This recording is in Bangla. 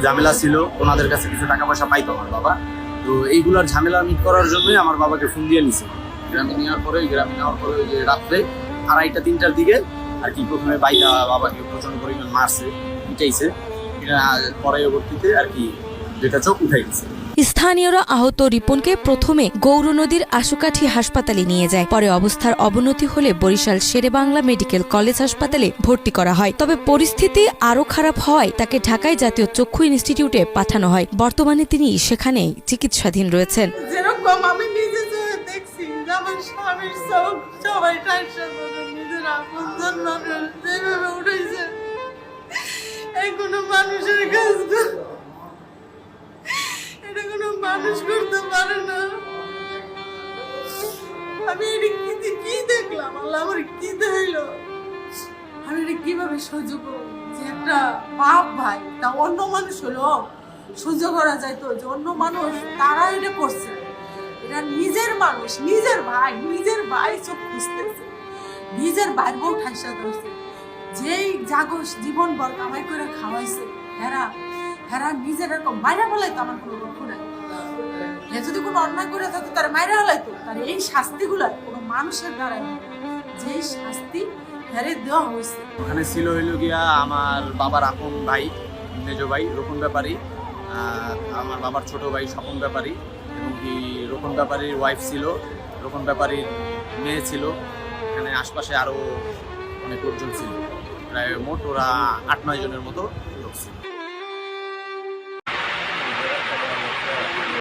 ঝামেলা ছিল, ওনাদের কাছে কিছু টাকা পয়সা পাইতো আমার বাবা। তো এইগুলোর ঝামেলা মিট করার জন্যই আমার বাবাকে ফোন দিয়ে নিছে। গ্রামে নেওয়ার পরে ওই যে রাত্রে 2:30-3টার দিকে আর কি প্রথমে বাইরা বাবাকে প্রচন্ড পরিমাণ মারছে, পিটাইছে। পরবর্তীতে আর কি যেটা চোখ উঠাই দিছে। স্থানীয়রা আহত রিপনকে প্রথমে গৌর নদীর আশুকাঠি হাসপাতালে নিয়ে যায়। পরে অবস্থার অবনতি হলে বরিশাল শেরেবাংলা মেডিকেল কলেজ হাসপাতালে ভর্তি করা হয়। তবে পরিস্থিতি আরও খারাপ হওয়ায় তাকে ঢাকায় জাতীয় চক্ষু ইনস্টিটিউটে পাঠানো হয়। বর্তমানে তিনি সেখানেই চিকিৎসাধীন রয়েছেন। যেরকম আমি নিজে দেখছি আমার স্বামীর চোখ সবাই নিজের আপনজন মানুষ যেভাবে উঠেছে, এই কোনো মানুষের কাজ এটা কোনো মানুষ করতে পারে না। আমি এটা কি দেখলাম, আল্লাহ আমার কি দেখলো, আমি এটা কিভাবে সহ্য করবো? যে একটা বাপ ভাই তা অন্য মানুষ হলো সহ্য করা যাইতো, যে অন্য মানুষ তারা এটা করছে, এটা নিজের মানুষ, নিজের ভাই চোখ খুঁজতেছে, নিজের ভাইয়ের বউ ঠাইসা ধরছে, যেই জাগস জীবন ভর কামাই করে খাওয়াইছে, হেরা নিজের এরকম মাইরা ফেলাইতো। আমার কোনো দুঃখ নাই, যদি কোনো অন্যায় করে থাকতো তারা মাইরা ফেলাইতো। তার এই শাস্তিগুলো কোনো মানুষের দ্বারাই, যে শাস্তি হেরে দেওয়া হয়েছে। ওখানে ছিল হইল গিয়া আমার বাবার আপন ভাই, মেজো ভাই রোকন ব্যাপারী, আমার বাবার ছোট ভাই স্বপন ব্যাপারী, এবং কি রোকন ব্যাপারীর ওয়াইফ ছিল, রোকন ব্যাপারীর মেয়ে ছিল। এখানে আশপাশে আরো অনেক লোকজন ছিল, প্রায় মোট ওরা 8-9 জনের মতো লোক ছিল।